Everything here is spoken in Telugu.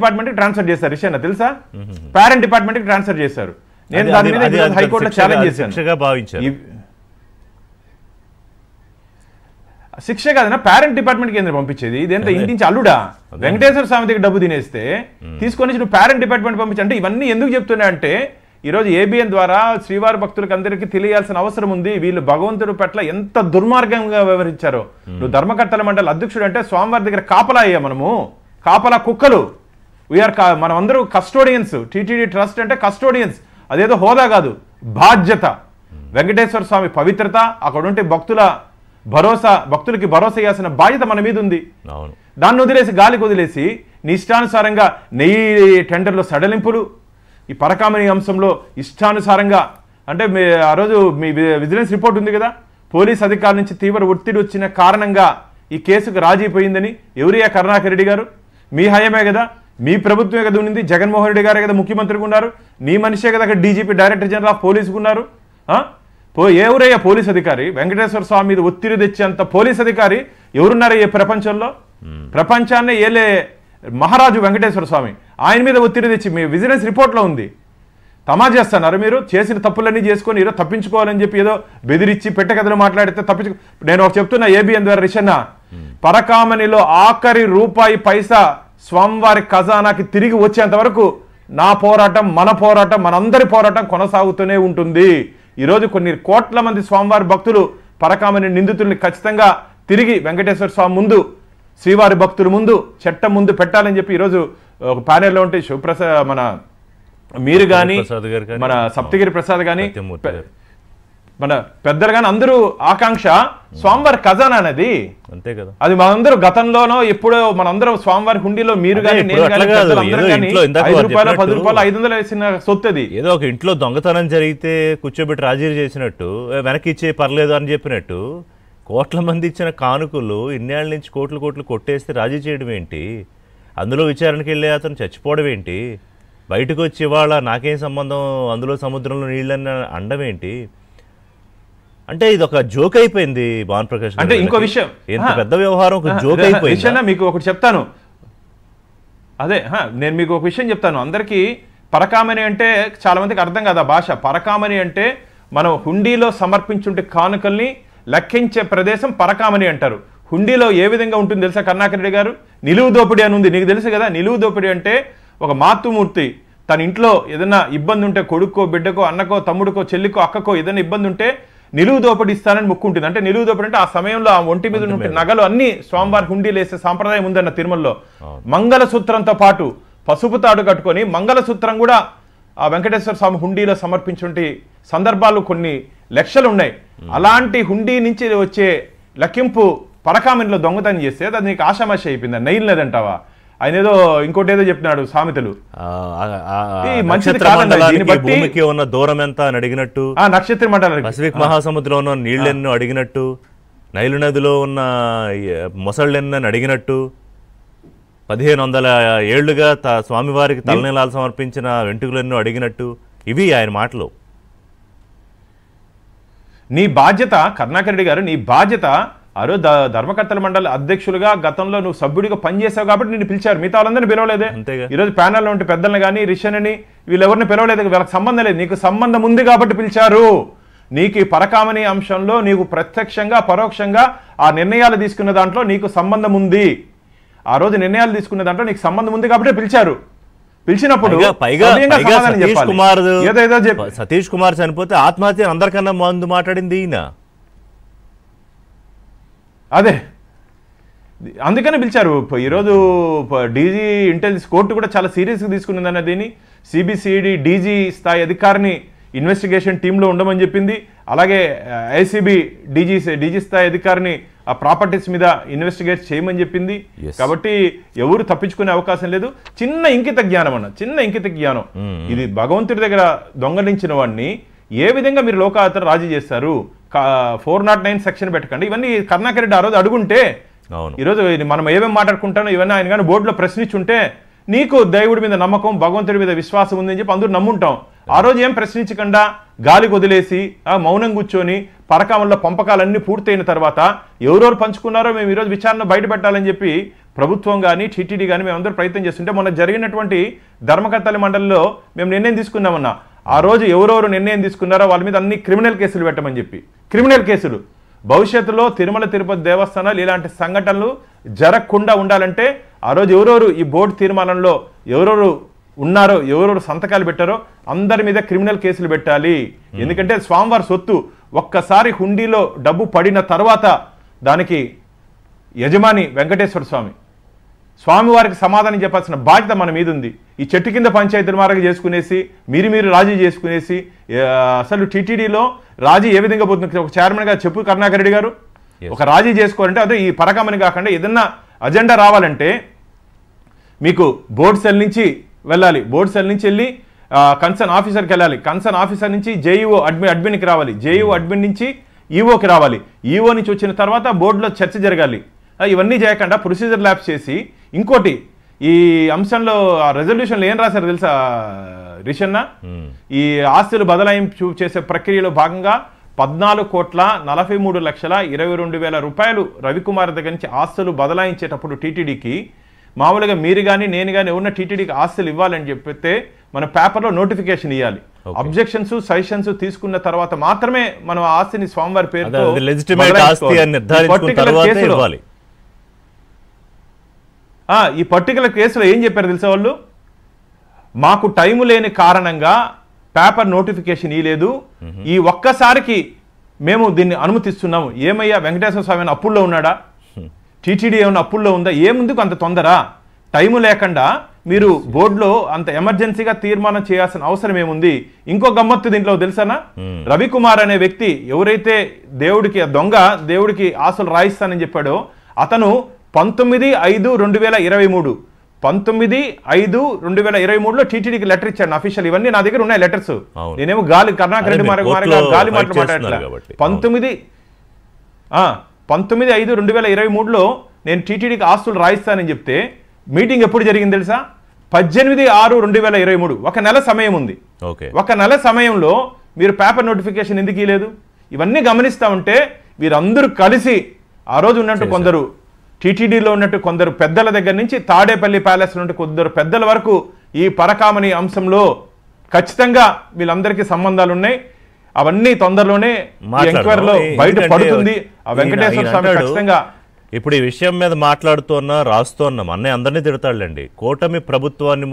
డిపార్ట్మెంట్ కి ట్రాన్స్ఫర్ చేశారు విషయాన్ని తెలుసా? పేరెంట్ డిపార్ట్మెంట్ కి ట్రాన్స్ఫర్ చేశారు. నేను దాని మీద హైకోర్టులో ఛాలెంజ్ చేశాను. శిక్ష కాదన్నా, పేరెంట్ డిపార్ట్మెంట్ కి ఎందుకు పంపించేది? ఇదేంత ఇంటించి అల్లుడా? వెంకటేశ్వర స్వామి దగ్గర డబ్బు తినేస్తే తీసుకొని నువ్వు పేరెంట్ డిపార్ట్మెంట్ పంపించి అంటే ఇవన్నీ ఎందుకు చెప్తున్నా అంటే ఈరోజు ఏబిఎన్ ద్వారా శ్రీవారి భక్తులకు అందరికీ తెలియాల్సిన అవసరం ఉంది. వీళ్ళు భగవంతుడి పట్ల ఎంత దుర్మార్గంగా వ్యవహరించారో. నువ్వు ధర్మకర్తల మండలి అధ్యక్షుడు అంటే స్వామివారి దగ్గర కాపలా అయ్యా మనము, కాపలా కుక్కలు. వీఆర్ మనం అందరూ కస్టోడియన్స్. టీటీడీ ట్రస్ట్ అంటే కస్టోడియన్స్, అదేదో హోదా కాదు, బాధ్యత. వెంకటేశ్వర స్వామి పవిత్రత, అక్కడ ఉంటే భక్తుల భరోసా, భక్తులకి భరోసా ఇవ్వాల్సిన బాధ్యత మన మీద ఉంది. దాన్ని వదిలేసి గాలికి వదిలేసి నీ ఇష్టానుసారంగా నెయ్యి టెండర్లో సడలింపులు, ఈ పరకామణి అంశంలో ఇష్టానుసారంగా అంటే ఆ రోజు మీ విజిలెన్స్ రిపోర్ట్ ఉంది కదా, పోలీస్ అధికారుల నుంచి తీవ్ర ఒత్తిడి వచ్చిన కారణంగా ఈ కేసుకు రాజీ పోయిందని. ఎవరియా కరుణాకర్ రెడ్డి గారు? మీ హయమే కదా, మీ ప్రభుత్వమే కదా ఉంది, జగన్మోహన్ రెడ్డి గారే కదా ముఖ్యమంత్రిగా ఉన్నారు, నీ మనిషే కదా అక్కడ డీజీపీ డైరెక్టర్ జనరల్ ఆఫ్ పోలీసుకు ఉన్నారు. ఎవరయ్యా పోలీస్ అధికారి? వెంకటేశ్వర స్వామి మీద ఒత్తిడి తెచ్చేంత పోలీస్ అధికారి ఎవరున్నారో ఈ ప్రపంచంలో? ప్రపంచాన్నే ఏలే మహారాజు వెంకటేశ్వర స్వామి, ఆయన మీద ఒత్తిడి తెచ్చి మీ విజిలెన్స్ రిపోర్ట్లో ఉంది. తమా చేస్తున్నారు మీరు, చేసిన తప్పులన్నీ చేసుకొని ఏదో తప్పించుకోవాలని చెప్పి ఏదో బెదిరించి పెట్టకథలు మాట్లాడితే తప్పించుకో. నేను ఒక చెప్తున్నా ఏబిఎన్ ద్వారా రిషన్న, పరకామణిలో ఆఖరి రూపాయి పైసా స్వామివారి ఖజానాకి తిరిగి వచ్చేంత వరకు నా పోరాటం, మన పోరాటం, మనందరి పోరాటం కొనసాగుతూనే ఉంటుంది. ఈరోజు కొన్ని కోట్ల మంది స్వామివారి భక్తులు పరకామణి నిందితుల్ని ఖచ్చితంగా తిరిగి వెంకటేశ్వర స్వామి ముందు, శ్రీవారి భక్తుల ముందు, చట్టం ముందు పెట్టాలని చెప్పి ఈరోజు ఒక ప్యానెల్లో ఉంటే శివప్రసాద్, మన మీరు కానీ, మన సప్తగిరి ప్రసాద్ కానీ, మన పెద్దలు కానీ అందరూ ఆకాంక్ష స్వామివారి ఖజానా అనేది. అంతే కదా, అది మనందరూ గతంలోనో ఎప్పుడో మనందరం స్వామివారి హుండీలో మీరు కానీ, నేను కానీ, 5 రూపాయలు 10 రూపాయలు 500 వేసిన సొత్తు అది. ఏదో ఒక ఇంట్లో దొంగతనం జరిగితే కూర్చోబెట్టి రాజీ చేసినట్టు, వెనక్కి ఇచ్చే పర్లేదు అని చెప్పినట్టు కోట్ల మంది ఇచ్చిన కానుకలు ఇన్నేళ్ల నుంచి కోట్లు కోట్లు కొట్టేస్తే రాజీ చేయడం ఏంటి? అందులో విచారణకి వెళ్ళే అతను చచ్చిపోవడం ఏంటి? బయటకు వచ్చి ఇవాళ నాకేం సంబంధం, అందులో సముద్రంలో నీళ్ళని అండం ఏంటి? అంటే ఇది ఒక జోక్ అయిపోయింది భాను ప్రకాష్. అంటే ఇంకో విషయం, ఎంత పెద్ద వ్యవహారం ఒక జోక్ అయిపోయింది. మీకు ఒకటి చెప్తాను, అదే నేను మీకు ఒక విషయం చెప్తాను. అందరికీ పరకామణి అంటే చాలా మందికి అర్థం కాదు ఆ భాష. పరకామణి అంటే మనం హుండీలో సమర్పించుంటే కానుకల్ని లెక్కించే ప్రదేశం పరకామణి అంటారు. హుండీలో ఏ విధంగా ఉంటుంది తెలుసా కరుణాకర్ రెడ్డి గారు? నిలువు దోపిడీ అని ఉంది, నీకు తెలుసు కదా. నిలువు దోపిడీ అంటే ఒక మాతృమూర్తి తన ఇంట్లో ఏదైనా ఇబ్బంది ఉంటే, కొడుకో బిడ్డకో అన్నకో తమ్ముడికో చెల్లికో అక్కకో ఏదైనా ఇబ్బంది ఉంటే నిలువు దోపిడీ ఇస్తానని ముక్కుంటుంది. అంటే నిలువు దోపిడీ అంటే ఆ సమయంలో ఆ ఒంటి మీద ఉంటే నగలు అన్ని స్వామివారి హుండీలు వేసే సాంప్రదాయం ఉందన్న తిరుమలలో. మంగళసూత్రంతో పాటు పసుపు తాడు కట్టుకొని మంగళసూత్రం కూడా ఆ వెంకటేశ్వర స్వామి హుండీలో సమర్పించుంటే సందర్భాలు కొన్ని లక్షలు ఉన్నాయి. అలాంటి హుండీ నుంచి వచ్చే లెక్కింపు పరకామణిలో దొంగతనం చేస్తే అది నీకు ఆషామాషి అయిపోయింది. నైల్ లేదంటావా? ఆయన ఏదో ఇంకోటి ఏదో చెప్పినాడు సామెతలు. భూమికి ఉన్న దూరం ఎంత అని అడిగినట్టు, నక్షత్ర మండలానికి పసిఫిక్ మహాసముద్రంలో ఉన్న నీళ్ళెన్నో అడిగినట్టు, నైలు నదిలో ఉన్న మొసళ్ళెన్నని అడిగినట్టు, 1500 ఏళ్లుగా స్వామివారికి తలనీలాలు సమర్పించిన వెంట్రుకలెన్నో అడిగినట్టు, ఇవి ఆయన మాటలు. నీ బాధ్యత కరుణాకర్ రెడ్డి గారు, నీ బాధ్యత. ఆ రోజు ధర్మకర్తల మండలి అధ్యక్షులుగా గతంలో నువ్వు సభ్యుడిగా పనిచేసావు కాబట్టి నిన్ను పిలిచారు, మిగతా వాళ్ళందరినీ పిలవలేదే. ఈరోజు ప్యానెల్లో ఉంటే పెద్దలను కానీ రిషన్ అని వీళ్ళెవరిని పిలవలేదు, వీళ్ళకి సంబంధం లేదు. నీకు సంబంధం ఉంది కాబట్టి పిలిచారు. నీకు ఈ పరకామణి అంశంలో నీకు ప్రత్యక్షంగా పరోక్షంగా ఆ నిర్ణయాలు తీసుకున్న దాంట్లో నీకు సంబంధం ఉంది. ఆ రోజు నిర్ణయాలు తీసుకున్న దాంట్లో నీకు సంబంధం ఉంది కాబట్టి పిలిచారు. పిలిచినప్పుడు సతీష్ కుమార్ చనిపోతే ఆత్మహత్య అందరికన్నా ముందు మాట్లాడింది ఈయన. అదే అందుకనే పిలిచారు. ఈరోజు డీజీ ఇంటెలిజెన్స్ కోర్టు కూడా చాలా సీరియస్గా తీసుకున్నదన్న దీన్ని. సిబిసిఐడి డీజీ స్థాయి అధికారిని ఇన్వెస్టిగేషన్ టీంలో ఉండమని చెప్పింది. అలాగే ఐసీబీ డీజీ స్థాయి అధికారిని ఆ ప్రాపర్టీస్ మీద ఇన్వెస్టిగేట్ చేయమని చెప్పింది. కాబట్టి ఎవరు తప్పించుకునే అవకాశం లేదు. చిన్న ఇంకిత జ్ఞానం అన్న, చిన్న ఇంకిత జ్ఞానం. ఇది భగవంతుడి దగ్గర దొంగలించిన వాడిని ఏ విధంగా మీరు లోకాయతర రాజీ చేస్తారు? 409 సెక్షన్ పెట్టకండి. ఇవన్నీ కరుణాకర్ రెడ్డి ఆ రోజు అడుగుంటే, ఈరోజు మనం ఏమేమి మాట్లాడుకుంటానో ఇవన్నీ ఆయన కానీ బోర్డులో ప్రశ్నించుంటే నీకు దేవుడి మీద నమ్మకం, భగవంతుడి మీద విశ్వాసం ఉందని చెప్పి అందరూ నమ్ముంటాం. ఆ రోజు ఏం ప్రశ్నించకుండా గాలికి వదిలేసి మౌనం కూర్చొని పరకామణిలో పంపకాలన్నీ పూర్తయిన తర్వాత ఎవరెవరు పంచుకున్నారో మేము ఈరోజు విచారణ బయట పెట్టాలని చెప్పి ప్రభుత్వం కానీ టీటీడీ కానీ మేమందరూ ప్రయత్నం చేస్తుంటే మొన్న జరిగినటువంటి ధర్మకర్తల మండలిలో మేము నిర్ణయం తీసుకున్నామన్నా. ఆ రోజు ఎవరెవరు నిర్ణయం తీసుకున్నారో వాళ్ళ మీద అన్ని క్రిమినల్ కేసులు పెట్టమని చెప్పి, క్రిమినల్ కేసులు. భవిష్యత్తులో తిరుమల తిరుపతి దేవస్థానాలు ఇలాంటి సంఘటనలు జరగకుండా ఉండాలంటే ఆ రోజు ఎవరెవరు ఈ బోర్డు తీర్మానంలో ఎవరెవరు ఉన్నారో, ఎవరెవరు సంతకాలు పెట్టారో అందరి మీద క్రిమినల్ కేసులు పెట్టాలి. ఎందుకంటే స్వామివారి సొత్తు ఒక్కసారి హుండీలో డబ్బు పడిన తర్వాత దానికి యజమాని వెంకటేశ్వర స్వామి. స్వామివారికి సమాధానం చెప్పాల్సిన బాధ్యత మన మీద ఉంది. ఈ చెట్టు కింద పంచాయతీ మార్గం చేసుకునేసి మీరు రాజీ చేసుకునేసి అసలు టీటీడీలో రాజీ ఏ విధంగా పోతుంది? ఒక చైర్మన్ గారు చెప్పు కరుణాకర్ రెడ్డి గారు, ఒక రాజీ చేసుకోవాలంటే అదే ఈ పరకామని కాకుండా ఏదన్నా అజెండా రావాలంటే మీకు బోర్డు సెల్ నుంచి వెళ్ళాలి, బోర్డు సెల్ నుంచి వెళ్ళి కన్సర్న్ ఆఫీసర్కి వెళ్ళాలి, కన్సర్న్ ఆఫీసర్ నుంచి జేఈఓ అడ్మిన్కి రావాలి, జేఈఓ అడ్మిన్ నుంచి ఈఓకి రావాలి, ఈఓ నుంచి వచ్చిన తర్వాత బోర్డులో చర్చ జరగాలి. ఇవన్నీ చేయకుండా ప్రొసీజర్ ల్యాబ్స్ చేసి ఇంకోటి ఈ అంశంలో రెజల్యూషన్లో ఏం రాశారు తెలుసా రిషన్న? ఈ ఆస్తులు బదలాయింపు చేసే ప్రక్రియలో భాగంగా 14,43,22,000 రూపాయలు రవికుమార్ దగ్గర నుంచి ఆస్తులు బదలాయించేటప్పుడు టీటీడీకి మామూలుగా మీరు కానీ నేను కానీ ఉన్న టీటీడీకి ఆస్తులు ఇవ్వాలని చెప్పితే మన పేపర్లో నోటిఫికేషన్ ఇవ్వాలి. అబ్జెక్షన్స్ సజెషన్స్ తీసుకున్న తర్వాత మాత్రమే మనం ఆస్తిని స్వామివారి పేరుతో ఈ పర్టికులర్ కేసులో ఏం చెప్పారు తెలుసా వాళ్ళు? మాకు టైము లేని కారణంగా పేపర్ నోటిఫికేషన్ ఇవ్వలేదు, ఈ ఒక్కసారికి మేము దీన్ని అనుమతిస్తున్నాము. ఏమయ్యా వెంకటేశ్వర స్వామి అప్పుల్లో ఉన్నాడా? టీటీడీ ఏమైనా అప్పుల్లో ఉందా? ఏముందుకు అంత తొందర? టైము లేకుండా మీరు బోర్డులో అంత ఎమర్జెన్సీగా తీర్మానం చేయాల్సిన అవసరం ఏముంది? ఇంకో గమ్మత్తు దీంట్లో తెలుసానా? రవికుమార్ అనే వ్యక్తి ఎవరైతే దేవుడికి దేవుడికి ఆశలు రాయిస్తానని చెప్పాడో అతను 19/5/2023 టీటీడీకి లెటర్ ఇచ్చాడు అఫీషియల్. ఇవన్నీ నా దగ్గర ఉన్నాయి లెటర్స్. నేనేమో కరుణాకర్ రెడ్డి గాలి మాట్లాడట్లా. 19/5/2023 నేను టీటీడీకి ఆస్తులు రాయిస్తానని చెప్తే మీటింగ్ ఎప్పుడు జరిగింది తెలుసా? 18/6/2023. ఒక నెల సమయం ఉంది. ఒక నెల సమయంలో మీరు పేపర్ నోటిఫికేషన్ ఎందుకు ఇవ్వలేదు? ఇవన్నీ గమనిస్తా ఉంటే వీరందరూ కలిసి ఆ రోజు ఉన్నట్టు కొందరు టీటీడీలో ఉన్నట్టు కొందరు పెద్దల దగ్గర నుంచి తాడేపల్లి ప్యాలెస్ నుండి కొందరు పెద్దల వరకు ఈ పరకామణి అంశంలో ఖచ్చితంగా వీళ్ళందరికీ సంబంధాలు ఉన్నాయి. అవన్నీ తొందరలోనే ఎంక్వైరీలో బయట పడుతుంది. ఆ వెంకటేశ్వర స్వామి ఖచ్చితంగా ఇప్పుడు ఈ విషయం మీద మాట్లాడుతున్నా రాస్తున్నాం అన్నయ్య అందరినీ తిడతాడులేండి. కూటమి ప్రభుత్వాన్ని